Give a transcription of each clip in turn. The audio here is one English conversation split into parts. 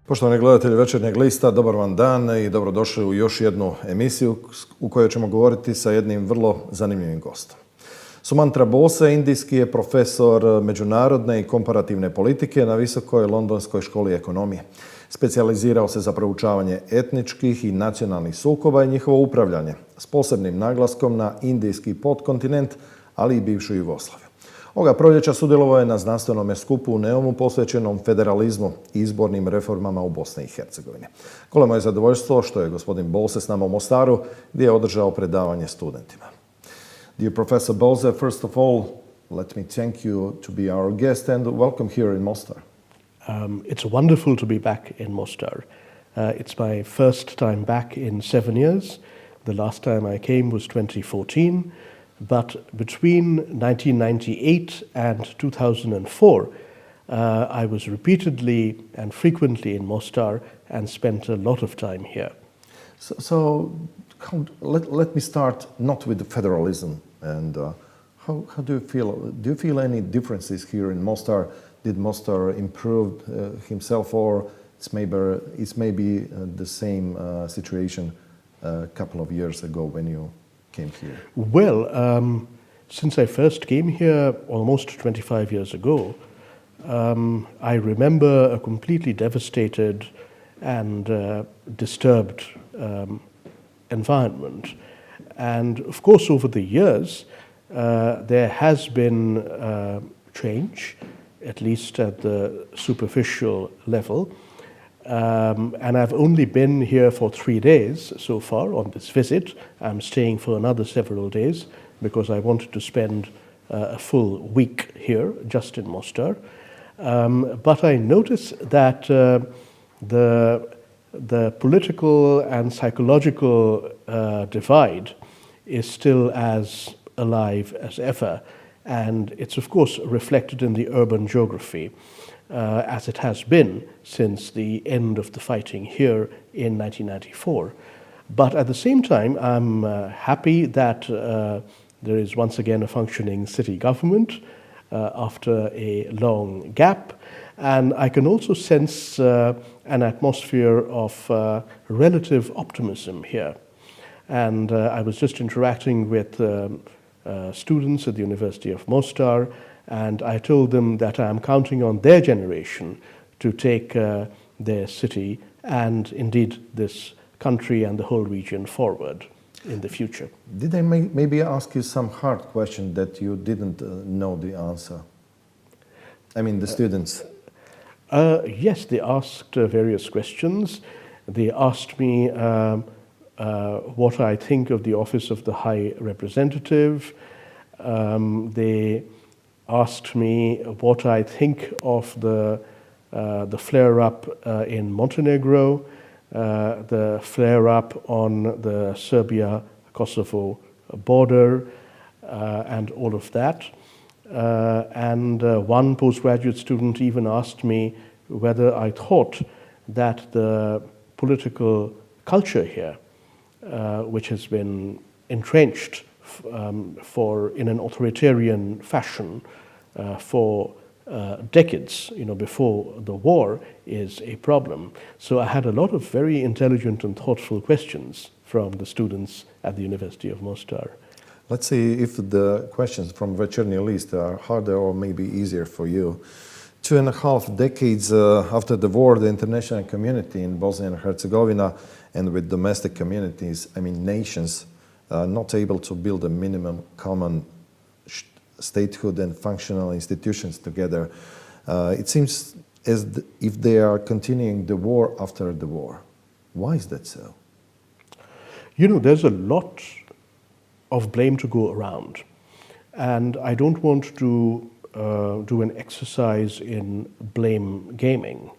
Poštovani gledatelji Večernjeg lista, dobar vam dan i dobrodošli u još jednu emisiju u kojoj ćemo govoriti sa jednim vrlo zanimljivim gostom. Sumantra Bose, indijski je profesor međunarodne i komparativne politike na visokoj Londonskoj školi ekonomije. Specijalizirao se za proučavanje etničkih i nacionalnih sukoba i njihovo upravljanje, s posebnim naglaskom na indijski podkontinent, ali i bivšu Jugoslaviju. Ovoga proljeća sudjelovao je na znanstvenom skupu u Neumu posvećenom federalizmu i izbornim reformama u Bosni i Hercegovini. Golemo je zadovoljstvo što je gospodin Bose s nama u Mostaru, gdje je održao predavanje studentima. Dear Professor Bose, first of all, let me thank you to be our guest and welcome here in Mostar. It's wonderful to be back in Mostar. It's my first time back in 7 years. The last time I came was 2014. But between 1998 and 2004, I was repeatedly and frequently in Mostar and spent a lot of time here. Let me start not with the federalism. And how do you feel? Do you feel any differences here in Mostar? Did Mostar improve himself, or it's maybe the same situation a couple of years ago when you came here? Well, since I first came here almost 25 years ago, I remember a completely devastated and disturbed environment. And of course, over the years, there has been change, at least at the superficial level. And I've only been here for 3 days so far on this visit. I'm staying for another several days because I wanted to spend a full week here, just in Mostar. But I notice that the political and psychological divide is still as alive as ever. And it's of course reflected in the urban geography. As it has been since the end of the fighting here in 1994. But at the same time, I'm happy that there is once again a functioning city government after a long gap. And I can also sense an atmosphere of relative optimism here. And I was just interacting with students at the University of Mostar, and I told them that I am counting on their generation to take their city and indeed this country and the whole region forward in the future. Did I maybe ask you some hard question that you didn't know the answer? I mean, the students. Yes, they asked various questions. They asked me what I think of the office of the High Representative. They asked me what I think of the flare-up in Montenegro, the flare-up on the Serbia-Kosovo border, and all of that. And one postgraduate student even asked me whether I thought that the political culture here, which has been entrenched in an authoritarian fashion for decades, before the war, is a problem. So I had a lot of very intelligent and thoughtful questions from the students at the University of Mostar. Let's see if the questions from Večernji list are harder or maybe easier for you. 2.5 decades after the war, the international community in Bosnia and Herzegovina and with domestic communities, nations, not able to build a minimum common statehood and functional institutions together. It seems as if they are continuing the war after the war. Why is that so? There's a lot of blame to go around. And I don't want to do an exercise in blame gaming.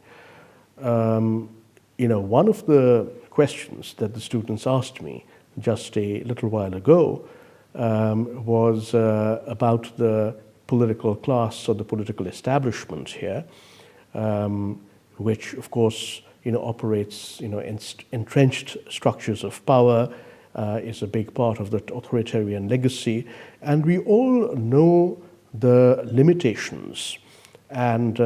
One of the questions that the students asked me just a little while ago was about the political class or the political establishment here, which of course operates entrenched structures of power, is a big part of the authoritarian legacy, and we all know the limitations and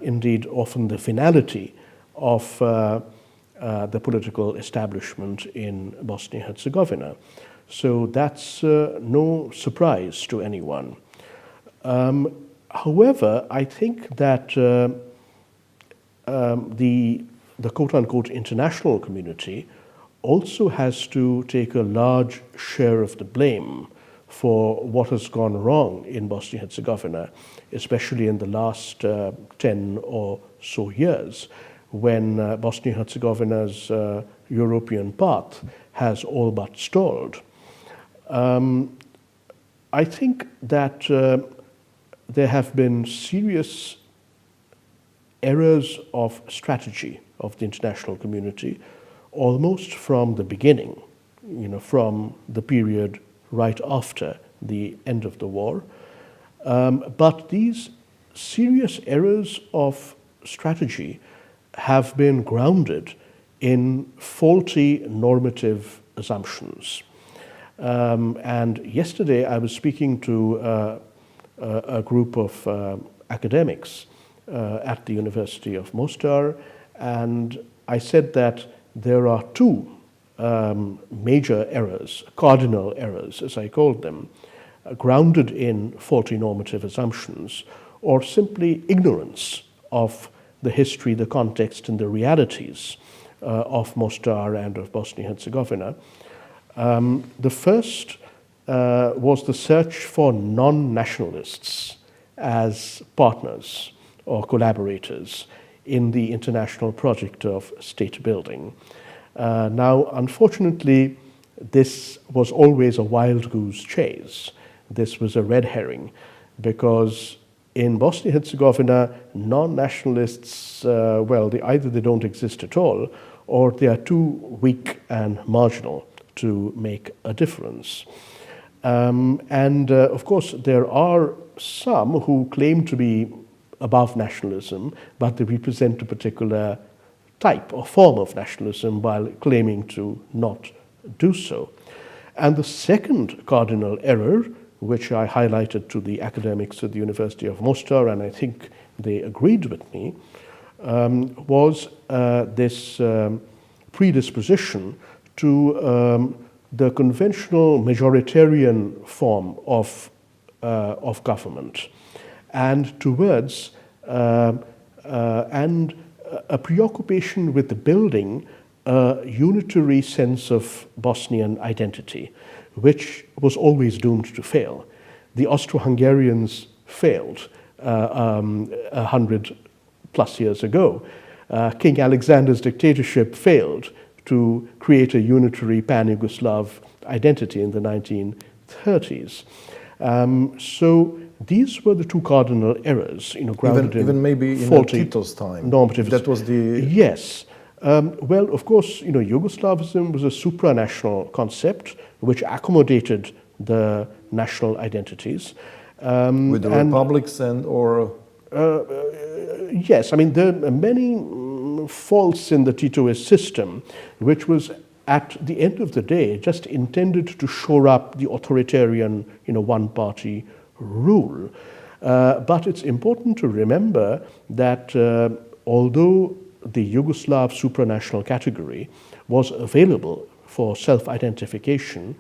indeed often the finality of the political establishment in Bosnia-Herzegovina. So that's no surprise to anyone. However, I think that the quote-unquote international community also has to take a large share of the blame for what has gone wrong in Bosnia-Herzegovina, especially in the last 10 or so years, when Bosnia-Herzegovina's European path has all but stalled. I think that there have been serious errors of strategy of the international community almost from the beginning, from the period right after the end of the war. But these serious errors of strategy have been grounded in faulty normative assumptions. And yesterday I was speaking to a group of academics at the University of Mostar, and I said that there are two major errors, cardinal errors as I called them, grounded in faulty normative assumptions or simply ignorance of the history, the context, and the realities of Mostar and of Bosnia-Herzegovina. The first was the search for non-nationalists as partners or collaborators in the international project of state building. Now, unfortunately, this was always a wild goose chase. This was a red herring, because in Bosnia-Herzegovina, non-nationalists, either they don't exist at all, or they are too weak and marginal to make a difference. Of course, there are some who claim to be above nationalism, but they represent a particular type or form of nationalism while claiming to not do so. And the second cardinal error, which I highlighted to the academics at the University of Mostar, and I think they agreed with me, was this predisposition to the conventional majoritarian form of government, and towards and a preoccupation with building a unitary sense of Bosnian identity, which was always doomed to fail. The Austro-Hungarians failed 100 plus years ago. King Alexander's dictatorship failed to create a unitary pan-Yugoslav identity in the 1930s. So these were the two cardinal errors, grounded even maybe in faulty Tito's time. normative. That was the Yes. Well, of course, Yugoslavism was a supranational concept which accommodated the national identities. With the republics Yes, I mean, there are many faults in the Titoist system, which was at the end of the day just intended to shore up the authoritarian, one-party rule. But it's important to remember that although the Yugoslav supranational category was available for self-identification,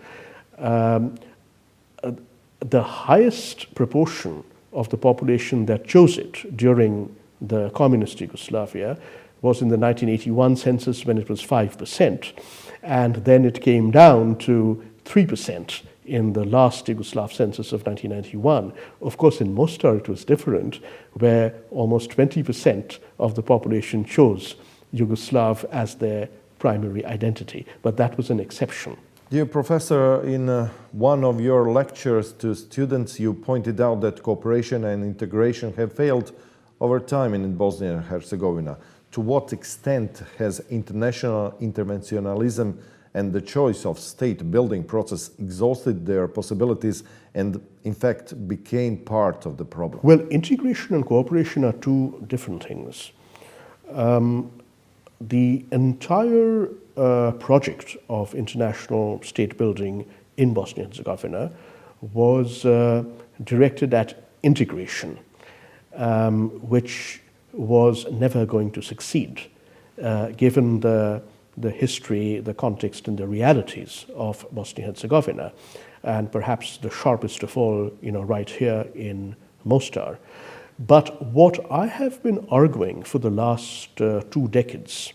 the highest proportion of the population that chose it during the communist Yugoslavia was in the 1981 census, when it was 5%, and then it came down to 3% in the last Yugoslav census of 1991. Of course, in Mostar it was different, where almost 20% of the population chose Yugoslav as their primary identity, but that was an exception. Dear Professor, in one of your lectures to students, you pointed out that cooperation and integration have failed over time in Bosnia and Herzegovina. To what extent has international interventionalism and the choice of state-building process exhausted their possibilities and, in fact, became part of the problem? Well, integration and cooperation are two different things. The entire project of international state-building in Bosnia-Herzegovina was directed at integration, which was never going to succeed, given the history, the context, and the realities of Bosnia-Herzegovina, and perhaps the sharpest of all, right here in Mostar. But what I have been arguing for the last 2 decades,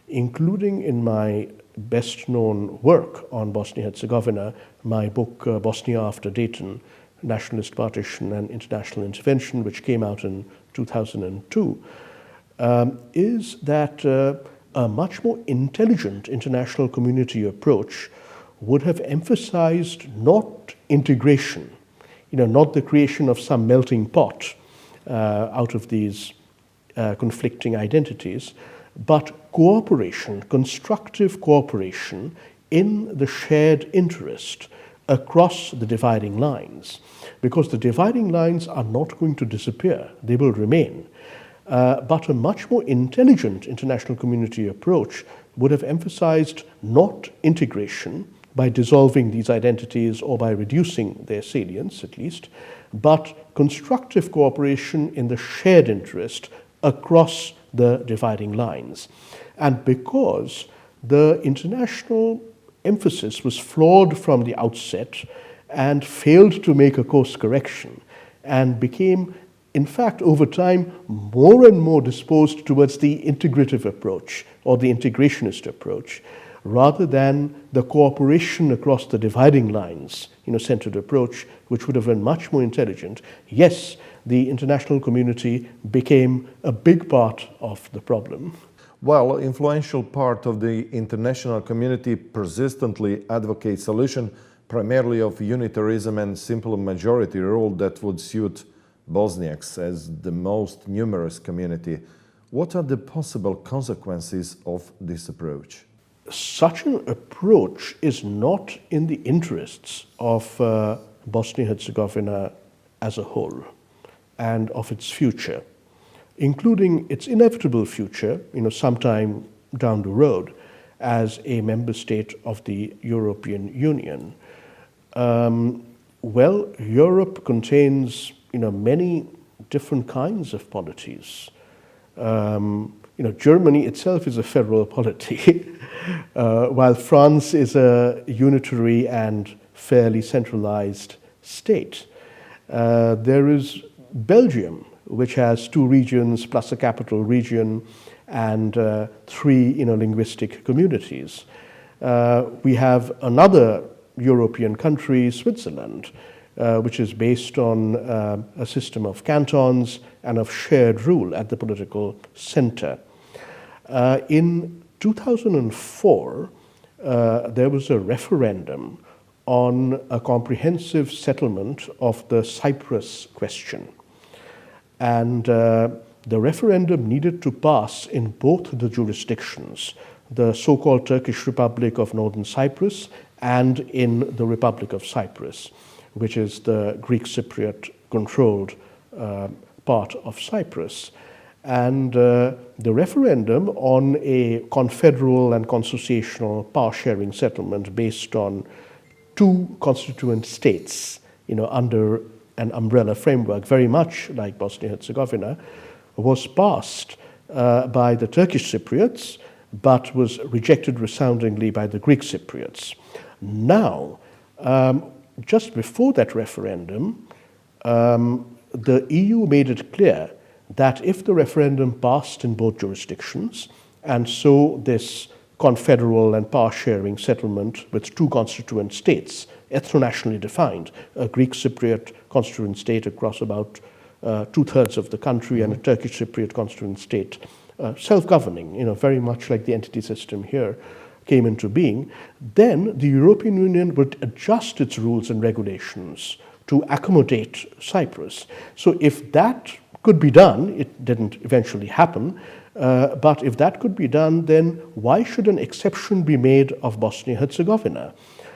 including in my best-known work on Bosnia-Herzegovina, my book Bosnia After Dayton, Nationalist Partition and International Intervention, which came out in 2002, is that a much more intelligent international community approach would have emphasized not integration, not the creation of some melting pot out of these conflicting identities, but cooperation, constructive cooperation in the shared interest across the dividing lines, because the dividing lines are not going to disappear, they will remain. But a much more intelligent international community approach would have emphasized not integration by dissolving these identities or by reducing their salience at least, but constructive cooperation in the shared interest across the dividing lines. And because the international emphasis was flawed from the outset and failed to make a course correction and became, in fact, over time, more and more disposed towards the integrative approach or the integrationist approach, rather than the cooperation across the dividing lines, centered approach, which would have been much more intelligent. Yes, the international community became a big part of the problem. Well, influential part of the international community persistently advocates solution primarily of unitarism and simple majority rule that would suit Bosniaks as the most numerous community. What are the possible consequences of this approach? Such an approach is not in the interests of Bosnia-Herzegovina as a whole and of its future, including its inevitable future, sometime down the road as a member state of the European Union. Well, Europe contains, many different kinds of polities. Germany itself is a federal polity, while France is a unitary and fairly centralized state. There is Belgium, which has 2 regions plus a capital region and 3 linguistic communities. We have another European country, Switzerland, which is based on a system of cantons and of shared rule at the political center. In 2004, there was a referendum on a comprehensive settlement of the Cyprus question. And the referendum needed to pass in both the jurisdictions, the so-called Turkish Republic of Northern Cyprus and in the Republic of Cyprus, which is the Greek Cypriot-controlled part of Cyprus. And the referendum on a confederal and consociational power-sharing settlement based on 2 constituent states, under an umbrella framework, very much like Bosnia-Herzegovina, was passed by the Turkish Cypriots, but was rejected resoundingly by the Greek Cypriots. Now, just before that referendum, the EU made it clear that if the referendum passed in both jurisdictions, and so this confederal and power-sharing settlement with 2 constituent states, ethno-nationally defined, a Greek Cypriot constituent state across about 2/3 of the country and a Turkish Cypriot constituent state, self-governing, very much like the entity system here, came into being, then the European Union would adjust its rules and regulations to accommodate Cyprus. So if that could be done, it didn't eventually happen, but if that could be done, then why should an exception be made of Bosnia-Herzegovina?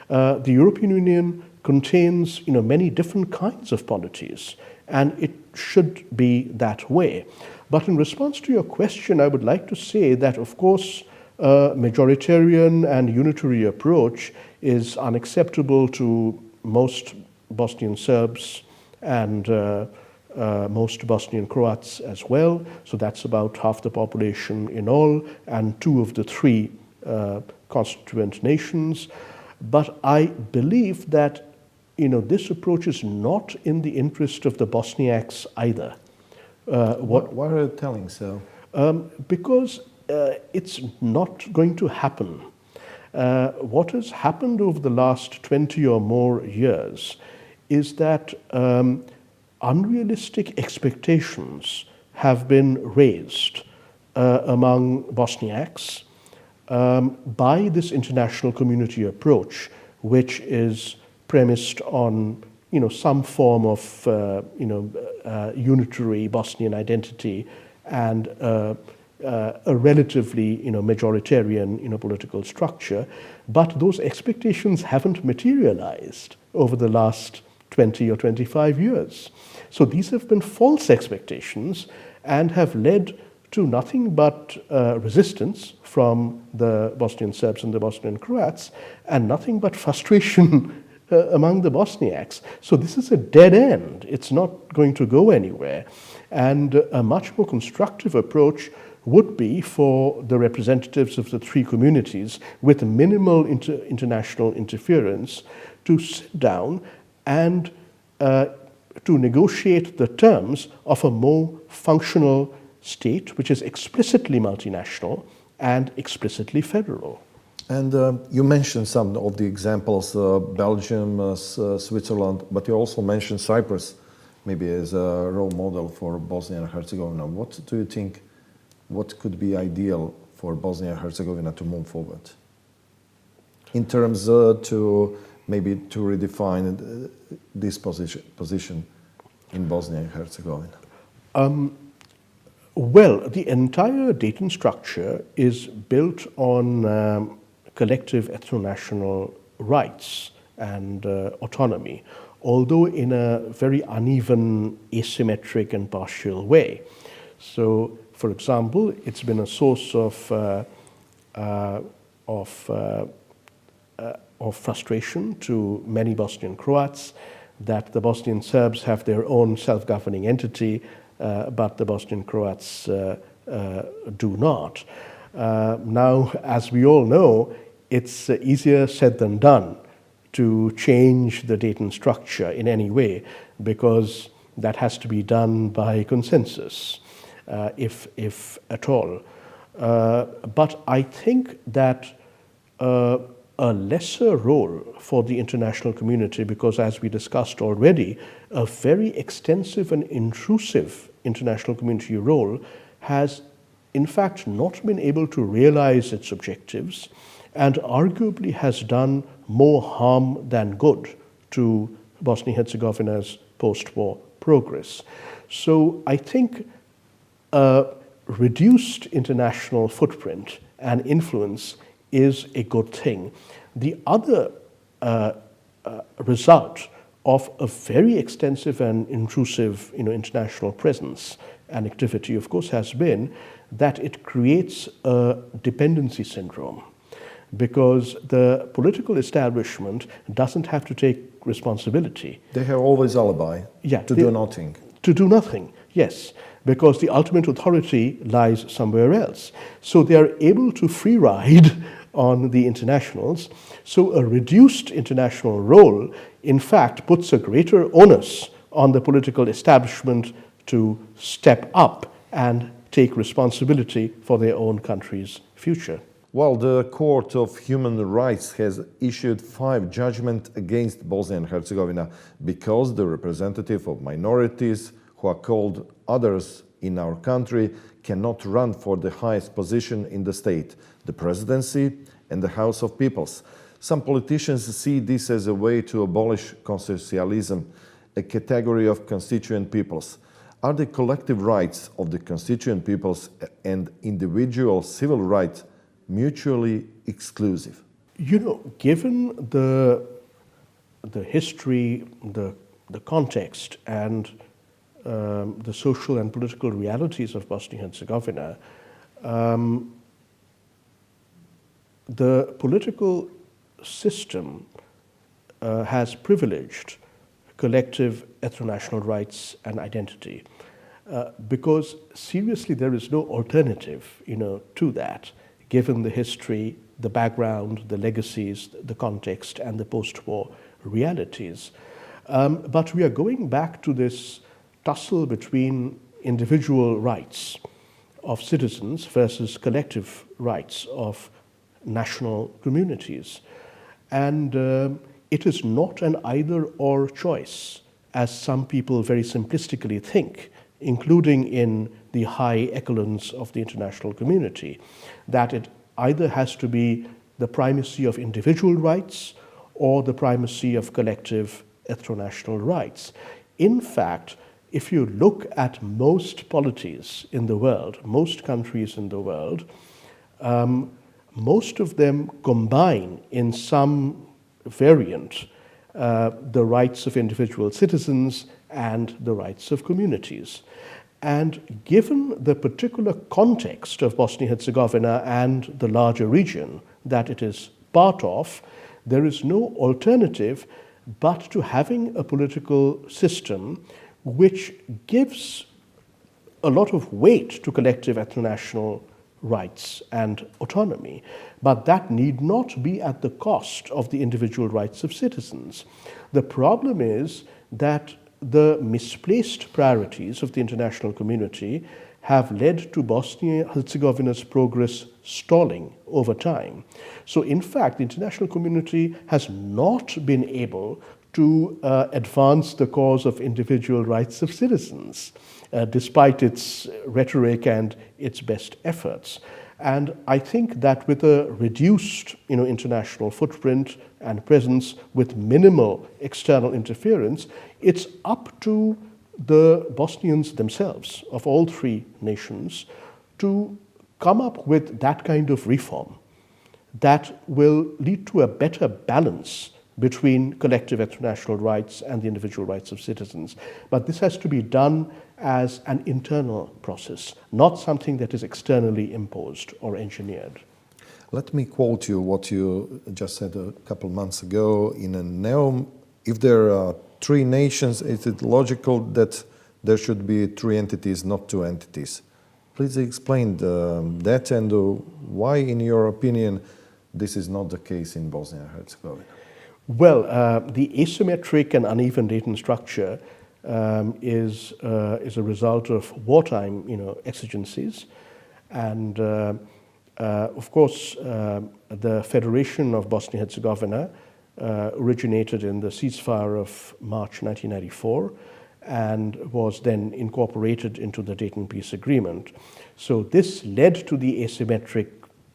The European Union contains, many different kinds of polities, and it should be that way. But in response to your question, I would like to say that, of course, a majoritarian and unitary approach is unacceptable to most Bosnian Serbs and most Bosnian Croats as well, so that's about half the population in all, and 2 of the 3 constituent nations. But I believe that this approach is not in the interest of the Bosniaks either. Why are you telling so? Because it's not going to happen. What has happened over the last 20 or more years is that unrealistic expectations have been raised among Bosniaks by this international community approach, which is premised on some form of unitary Bosnian identity and a relatively majoritarian political structure, but those expectations haven't materialized over the last 20 or 25 years. So these have been false expectations and have led to nothing but resistance from the Bosnian Serbs and the Bosnian Croats, and nothing but frustration among the Bosniaks. So this is a dead end. It's not going to go anywhere. And a much more constructive approach would be for the representatives of the 3 communities, with minimal international interference, to sit down and to negotiate the terms of a more functional state, which is explicitly multinational and explicitly federal. And you mentioned some of the examples, Belgium, Switzerland, but you also mentioned Cyprus, maybe as a role model for Bosnia and Herzegovina. What do you think, what could be ideal for Bosnia and Herzegovina to move forward? In terms to redefine this position in Bosnia and Herzegovina? Well, the entire Dayton structure is built on collective ethno-national rights and autonomy, although in a very uneven, asymmetric and partial way. So, for example, it's been a source of frustration to many Bosnian Croats that the Bosnian Serbs have their own self-governing entity, but the Bosnian Croats do not. Now, as we all know, it's easier said than done to change the Dayton structure in any way, because that has to be done by consensus, if at all. But I think that a lesser role for the international community, because as we discussed already, a very extensive and intrusive international community role has in fact not been able to realize its objectives, and arguably has done more harm than good to Bosnia-Herzegovina's post-war progress. So I think a reduced international footprint and influence is a good thing. The other result of a very extensive and intrusive international presence and activity, of course, has been that it creates a dependency syndrome, because the political establishment doesn't have to take responsibility. They have always alibi to do nothing. To do nothing, yes, because the ultimate authority lies somewhere else. So they are able to free ride on the internationals. So a reduced international role, in fact, puts a greater onus on the political establishment to step up and take responsibility for their own country's future. Well, the Court of Human Rights has issued 5 judgments against Bosnia and Herzegovina because the representative of minorities who are called others in our country cannot run for the highest position in the state, the presidency and the House of Peoples. Some politicians see this as a way to abolish consensualism, a category of constituent peoples. Are the collective rights of the constituent peoples and individual civil rights mutually exclusive? Given the history, the context, and the social and political realities of Bosnia-Herzegovina, the political system has privileged collective ethno-national rights and identity. Because seriously, there is no alternative, to that, given the history, the background, the legacies, the context, and the post-war realities. But we are going back to this tussle between individual rights of citizens versus collective rights of national communities. And it is not an either-or choice, as some people very simplistically think, including in the high echelons of the international community, that it either has to be the primacy of individual rights or the primacy of collective ethno-national rights. In fact, if you look at most polities in the world, most countries in the world, most of them combine in some variant the rights of individual citizens and the rights of communities. And given the particular context of Bosnia-Herzegovina and the larger region that it is part of, there is no alternative but to having a political system which gives a lot of weight to collective ethno-national rights and autonomy. But that need not be at the cost of the individual rights of citizens. The problem is that the misplaced priorities of the international community have led to Bosnia-Herzegovina's progress stalling over time. So in fact, the international community has not been able to advance the cause of individual rights of citizens, despite its rhetoric and its best efforts. And I think that with a reduced international footprint and presence with minimal external interference, it's up to the Bosnians themselves, of all three nations, to come up with that kind of reform that will lead to a better balance between collective ethno-national rights and the individual rights of citizens. But this has to be done as an internal process, not something that is externally imposed or engineered. Let me quote you what you just said a couple months ago in a Neom. If there are three nations, is it logical that there should be three entities, not two entities? Please explain that and why, in your opinion, this is not the case in Bosnia and Herzegovina. Well, the asymmetric and uneven data structure is a result of wartime, exigencies, and of course, the Federation of Bosnia-Herzegovina originated in the ceasefire of March 1994 and was then incorporated into the Dayton Peace Agreement. So this led to the asymmetric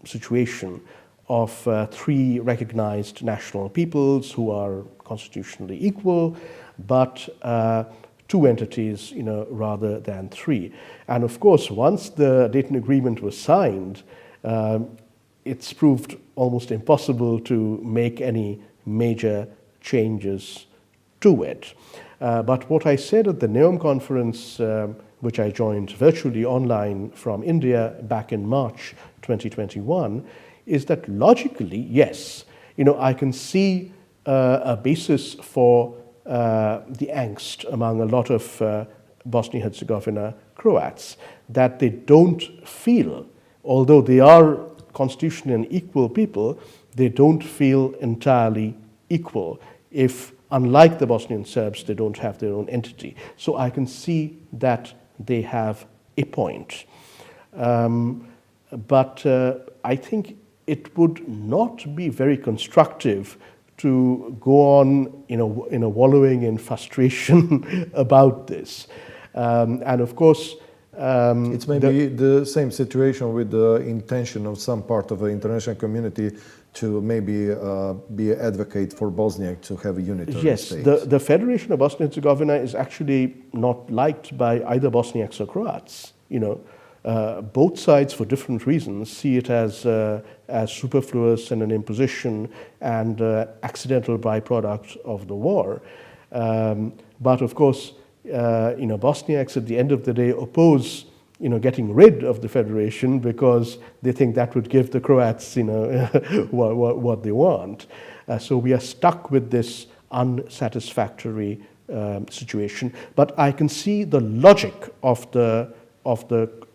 situation of three recognized national peoples who are constitutionally equal, but two entities, rather than three. And of course, once the Dayton Agreement was signed, it's proved almost impossible to make any major changes to it. But what I said at the Neom conference, which I joined virtually online from India back in March 2021, is that logically, yes, I can see a basis for the angst among a lot of Bosnia-Herzegovina Croats, that they don't feel, although they are constitutionally an equal people, they don't feel entirely equal if, unlike the Bosnian Serbs, they don't have their own entity. So I can see that they have a point. But I think it would not be very constructive to go on in a wallowing in frustration about this. And of course, it's maybe the same situation with the intention of some part of the international community to maybe be an advocate for Bosnia to have a unitary state. Yes, the Federation of Bosnia-Herzegovina is actually not liked by either Bosniaks or Croats. Both sides, for different reasons, see it as superfluous and an imposition and accidental byproduct of the war. But of course, Bosniaks at the end of the day oppose, getting rid of the federation because they think that would give the Croats, what they want. So we are stuck with this unsatisfactory situation. But I can see the logic of the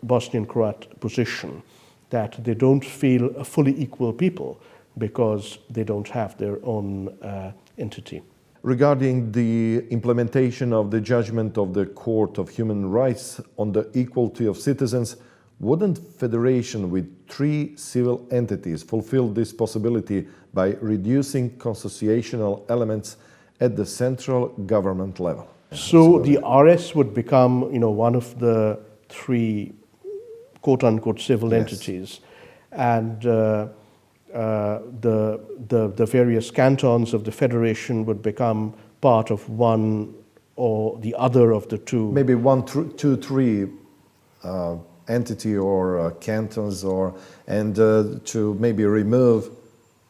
Bosnian Croat position, that they don't feel a fully equal people because they don't have their own entity. Regarding the implementation of the judgment of the Court of Human Rights on the equality of citizens, wouldn't federation with 3 civil entities fulfill this possibility by reducing constitutional elements at the central government level? So the RS would become, one of the 3 quote-unquote civil entities, and the various cantons of the federation would become part of one or the other of the 2. Maybe 1, 2, 3 entity or cantons, and to maybe remove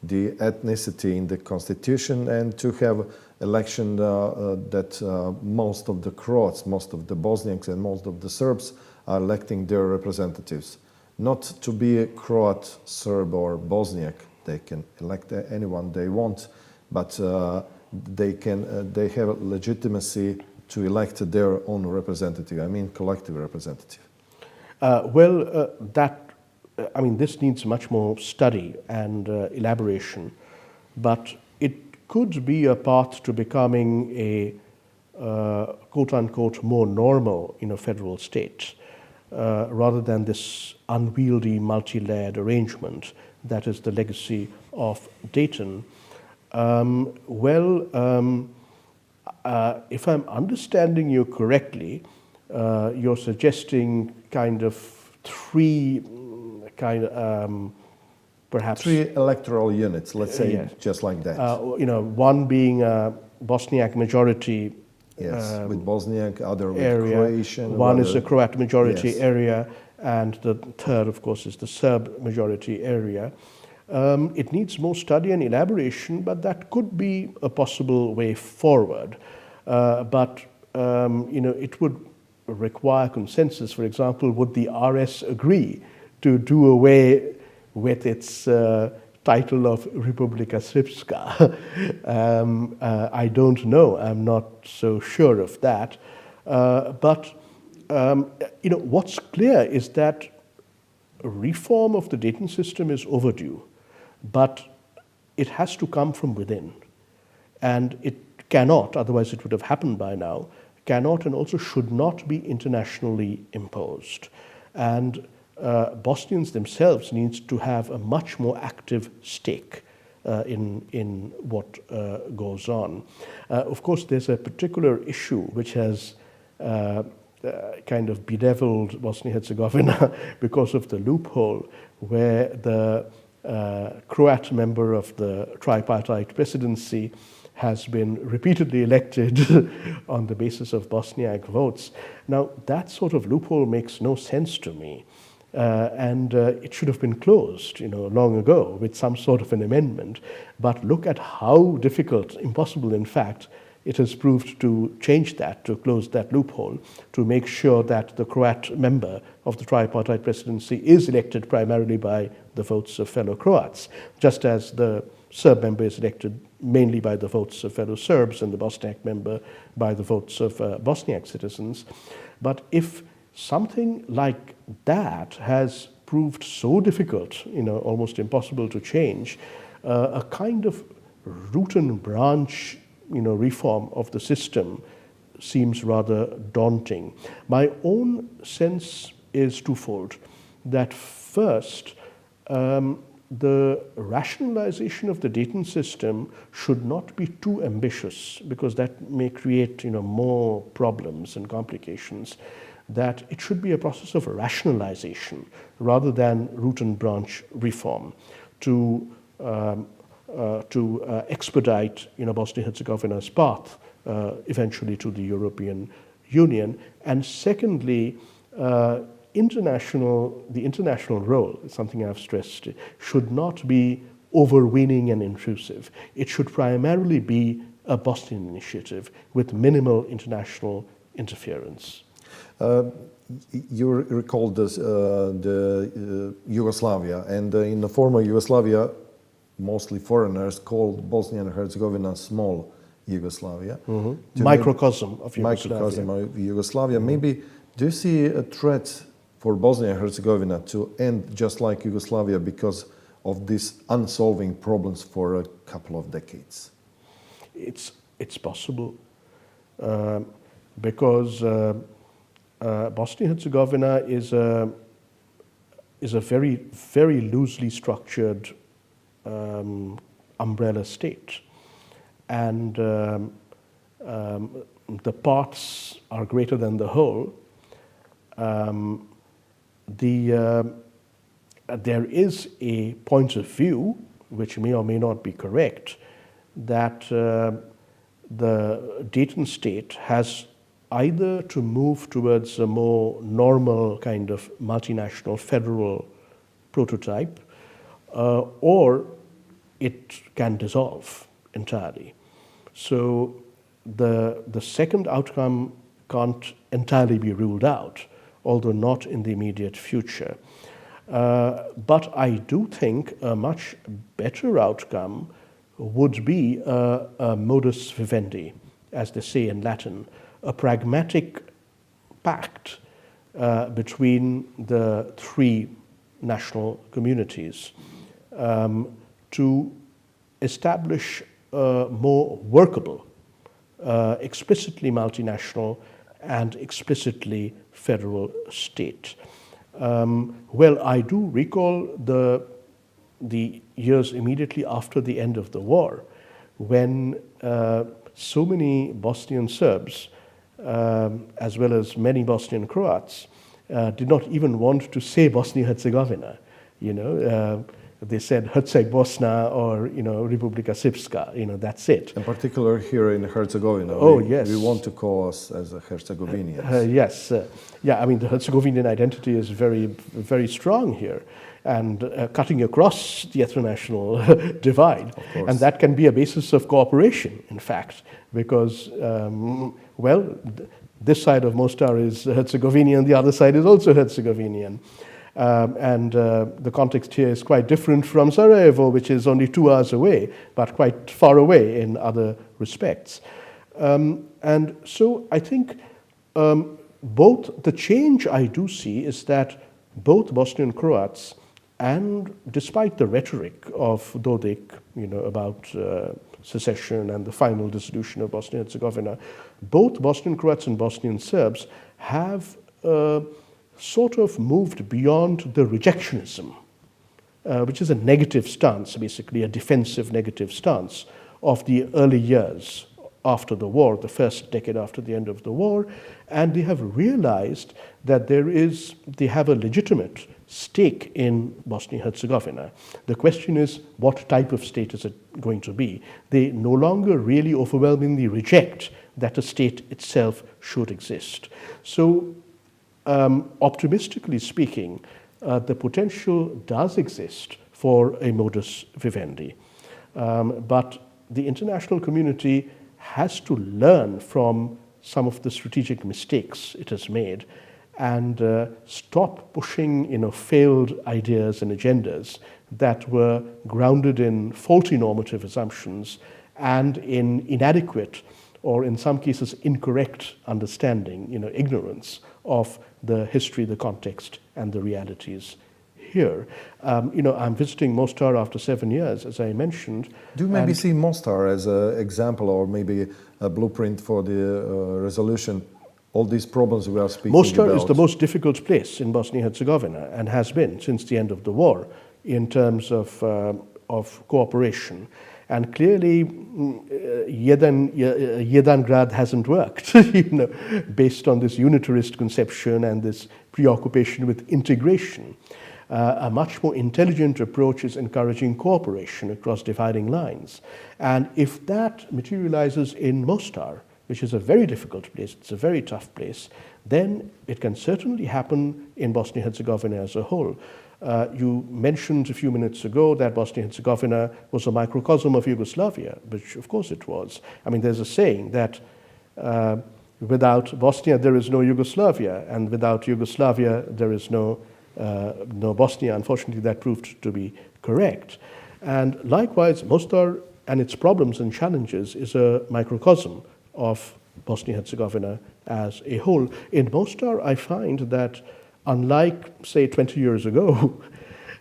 the ethnicity in the constitution and to have election that most of the Croats, most of the Bosniaks and most of the Serbs are electing their representatives. Not to be a Croat, Serb or Bosniak, they can elect anyone they want, but they have legitimacy to elect their own representative, I mean collective representative. This needs much more study and elaboration, but it could be a path to becoming a quote-unquote more normal federal state, rather than this unwieldy multi-layered arrangement that is the legacy of Dayton. If I'm understanding you correctly, you're suggesting kind of 3 perhaps 3 electoral units, let's say, yes. just like that. One being a Bosniak majority. Yes, with Bosniak, other with area. Croatian. One is a Croat majority Yes. area, and the third, of course, is the Serb majority area. It needs more study and elaboration, but that could be a possible way forward. It would require consensus. For example, would the RS agree to do away with its title of Republika Srpska? I don't know. I'm not so sure of that. What's clear is that reform of the Dayton system is overdue, but it has to come from within. And it cannot, otherwise it would have happened by now, cannot and also should not be internationally imposed. And Bosnians themselves need to have a much more active stake in what goes on. Of course, there's a particular issue which has kind of bedeviled Bosnia-Herzegovina because of the loophole where the Croat member of the tripartite presidency has been repeatedly elected on the basis of Bosniak votes. Now, that sort of loophole makes no sense to me. And it should have been closed, long ago with some sort of an amendment. But look at how difficult, impossible in fact, it has proved to change that, to close that loophole, to make sure that the Croat member of the tripartite presidency is elected primarily by the votes of fellow Croats, just as the Serb member is elected mainly by the votes of fellow Serbs and the Bosniak member by the votes of Bosniak citizens. But if something like that has proved so difficult, almost impossible to change, a kind of root and branch, reform of the system seems rather daunting. My own sense is twofold. That first, the rationalization of the Dayton system should not be too ambitious, because that may create, more problems and complications. That it should be a process of rationalization rather than root and branch reform to expedite Bosnia-Herzegovina's path eventually to the European Union. And secondly, the international role, something I've stressed, should not be overweening and intrusive. It should primarily be a Bosnian initiative with minimal international interference. You recalled the Yugoslavia, and in the former Yugoslavia, mostly foreigners called Bosnia and Herzegovina small Yugoslavia. Microcosm of Yugoslavia. Microcosm of Yugoslavia. Maybe, do you see a threat for Bosnia and Herzegovina to end just like Yugoslavia because of these unsolving problems for a couple of decades? It's possible because Bosnia and Herzegovina is a very, very loosely structured umbrella state, and the parts are greater than the whole. There is a point of view, which may or may not be correct, that the Dayton state has either to move towards a more normal kind of multinational federal prototype, or it can dissolve entirely. So the second outcome can't entirely be ruled out, although not in the immediate future. But I do think a much better outcome would be a modus vivendi, as they say in Latin, a pragmatic pact between the three national communities to establish a more workable, explicitly multinational and explicitly federal state. Well, I do recall the years immediately after the end of the war, when so many Bosnian Serbs, as well as many Bosnian Croats, did not even want to say Bosnia-Herzegovina. They said Herceg Bosna or Republika Srpska. That's it. In particular, here in Herzegovina, yes, we want to call us as a Herzegovinians. Yes, yeah. I mean, the Herzegovinian identity is very, very strong here, and cutting across the ethno-national divide, and that can be a basis of cooperation. In fact, because this side of Mostar is Herzegovinian, the other side is also Herzegovinian. And the context here is quite different from Sarajevo, which is only 2 hours away, but quite far away in other respects. And so I think both the change I do see is that both Bosnian Croats, and despite the rhetoric of Dodik, about secession and the final dissolution of Bosnia and Herzegovina, both Bosnian Croats and Bosnian Serbs have sort of moved beyond the rejectionism, which is a negative stance, basically a defensive negative stance of the early years after the war, the first decade after the end of the war, and they have realized that they have a legitimate stake in Bosnia-Herzegovina. The question is, what type of state is it going to be? They no longer really overwhelmingly reject that a state itself should exist. So, optimistically speaking, the potential does exist for a modus vivendi. But the international community has to learn from some of the strategic mistakes it has made and stop pushing failed ideas and agendas that were grounded in faulty normative assumptions and in inadequate, or in some cases incorrect understanding, ignorance of the history, the context, and the realities here. I'm visiting Mostar after 7 years, as I mentioned. Do you maybe see Mostar as an example or maybe a blueprint for the resolution all these problems we are speaking Mostar about? Mostar is the most difficult place in Bosnia-Herzegovina and has been since the end of the war in terms of cooperation. And clearly, jedan grad hasn't worked, based on this unitarist conception and this preoccupation with integration. A much more intelligent approach is encouraging cooperation across dividing lines. And if that materializes in Mostar, which is a very difficult place, it's a very tough place, then it can certainly happen in Bosnia-Herzegovina as a whole. You mentioned a few minutes ago that Bosnia-Herzegovina was a microcosm of Yugoslavia, which of course it was. I mean, there's a saying that without Bosnia there is no Yugoslavia, and without Yugoslavia there is no Bosnia. Unfortunately, that proved to be correct. And likewise, Mostar and its problems and challenges is a microcosm of Bosnia-Herzegovina as a whole. In Mostar, I find that unlike, say, 20 years ago,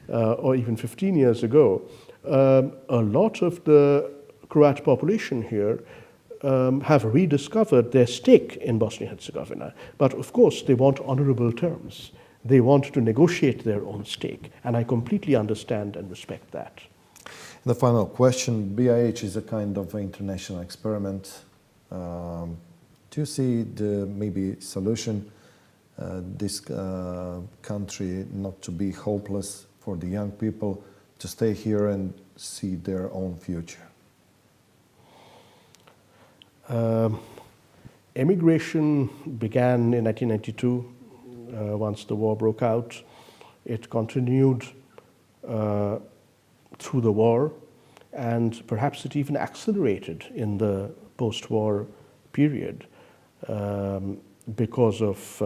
or even 15 years ago, a lot of the Croat population here have rediscovered their stake in Bosnia-Herzegovina. But of course, they want honorable terms. They want to negotiate their own stake, and I completely understand and respect that. The final question, BiH is a kind of international experiment. Do you see the maybe solution, this country not to be hopeless for the young people to stay here and see their own future? Emigration began in 1992 once the war broke out. It continued through the war, and perhaps it even accelerated in the post-war period because of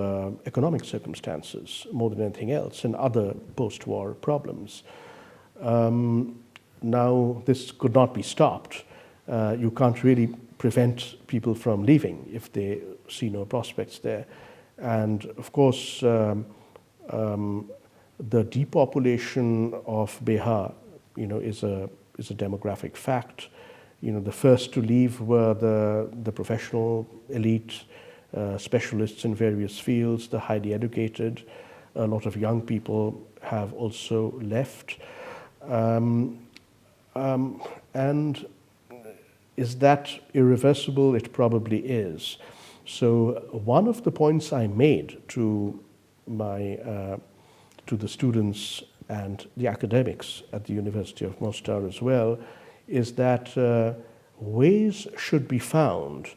economic circumstances more than anything else and other post-war problems. Now, this could not be stopped. You can't really prevent people from leaving if they see no prospects there. And of course, the depopulation of BiH, is a demographic fact. The first to leave were the professional elite, specialists in various fields, the highly educated. A lot of young people have also left. And is that irreversible? It probably is. So one of the points I made to the students and the academics at the University of Mostar as well is that ways should be found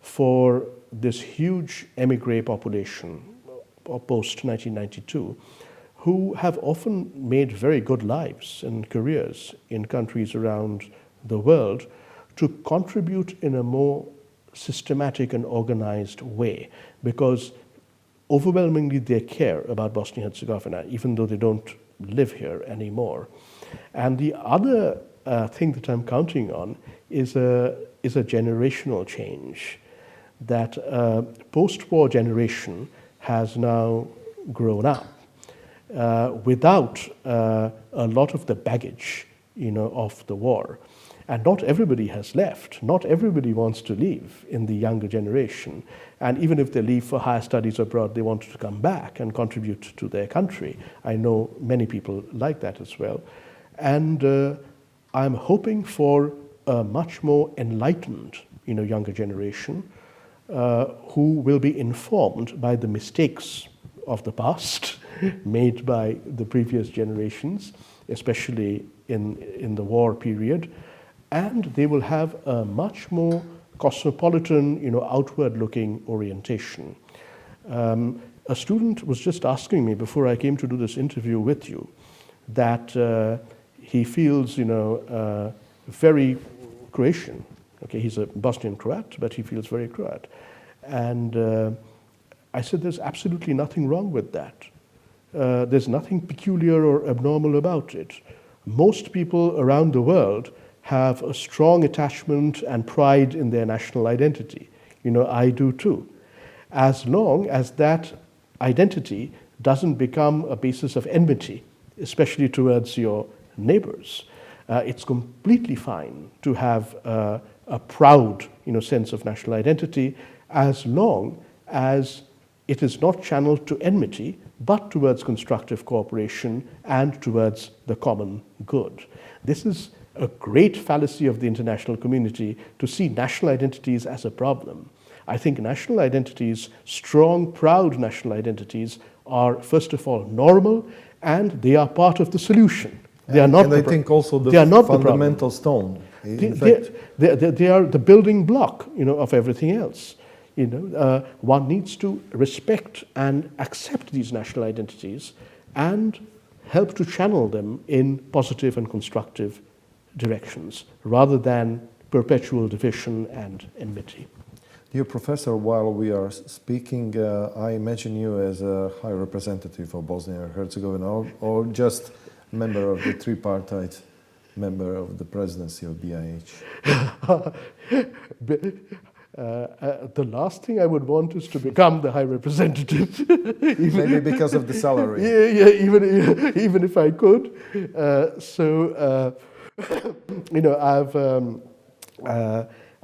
for this huge emigre population post-1992 who have often made very good lives and careers in countries around the world to contribute in a more systematic and organized way, because overwhelmingly they care about Bosnia-Herzegovina, even though they don't live here anymore. And the other thing that I'm counting on is a generational change, that post-war generation has now grown up without a lot of the baggage, of the war. And not everybody has left. Not everybody wants to leave in the younger generation. And even if they leave for higher studies abroad, they want to come back and contribute to their country. I know many people like that as well. And I'm hoping for a much more enlightened, younger generation who will be informed by the mistakes of the past made by the previous generations, especially in the war period. And they will have a much more cosmopolitan, outward-looking orientation. A student was just asking me before I came to do this interview with you that he feels, very Croatian. Okay, he's a Bosnian Croat, but he feels very Croat. And I said, there's absolutely nothing wrong with that. There's nothing peculiar or abnormal about it. Most people around the world have a strong attachment and pride in their national identity. I do too. As long as that identity doesn't become a basis of enmity, especially towards your neighbors. It's completely fine to have a proud, sense of national identity, as long as it is not channeled to enmity, but towards constructive cooperation and towards the common good. This is a great fallacy of the international community to see national identities as a problem. I think national identities, strong, proud national identities, are first of all normal, and they are part of the solution. They are not. And I think also the fundamental stone. They are the building block, of everything else. One needs to respect and accept these national identities and help to channel them in positive and constructive directions, rather than perpetual division and enmity. Dear Professor, while we are speaking, I imagine you as a high representative of Bosnia and Herzegovina, or just member of the tripartite member of the presidency of BiH? The last thing I would want is to become the high representative. Maybe because of the salary. Even if I could.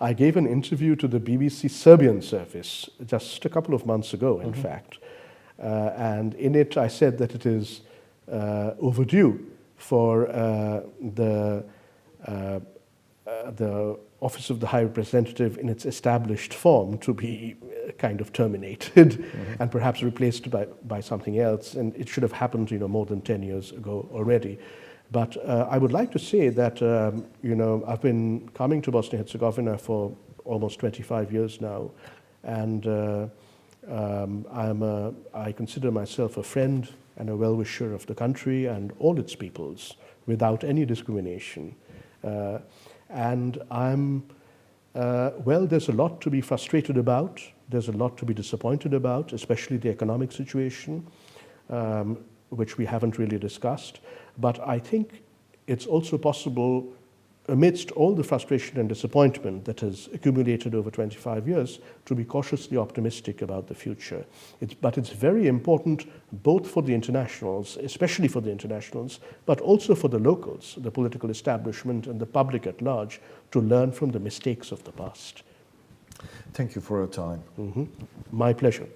I gave an interview to the BBC Serbian service just a couple of months ago, in fact. And in it I said that it is overdue for the Office of the High Representative in its established form to be kind of terminated and perhaps replaced by something else. And it should have happened, more than 10 years ago already. But I would like to say that, I've been coming to Bosnia-Herzegovina for almost 25 years now. And I consider myself a friend and a well-wisher of the country and all its peoples without any discrimination. And there's a lot to be frustrated about. There's a lot to be disappointed about, especially the economic situation, which we haven't really discussed. But I think it's also possible, amidst all the frustration and disappointment that has accumulated over 25 years, to be cautiously optimistic about the future. But it's very important both for the internationals, especially for the internationals, but also for the locals, the political establishment and the public at large, to learn from the mistakes of the past. Thank you for your time. My pleasure.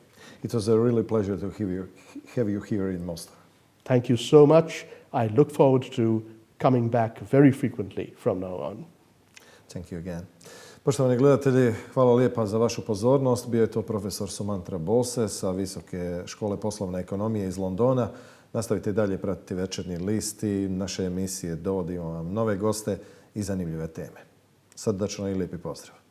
It was a really pleasure to have you here in Mostar. Thank you so much. I look forward to coming back very frequently from now on. Thank you again. Poštovani gledatelji, hvala lijepa za vašu pozornost. Bio je to profesor Sumantra Bose sa Visoke škole poslovne ekonomije iz Londona. Nastavite dalje pratiti Večernji list i naše emisije. Dovodimo vam nove goste i zanimljive teme. Srdačno i lijepi pozdrav.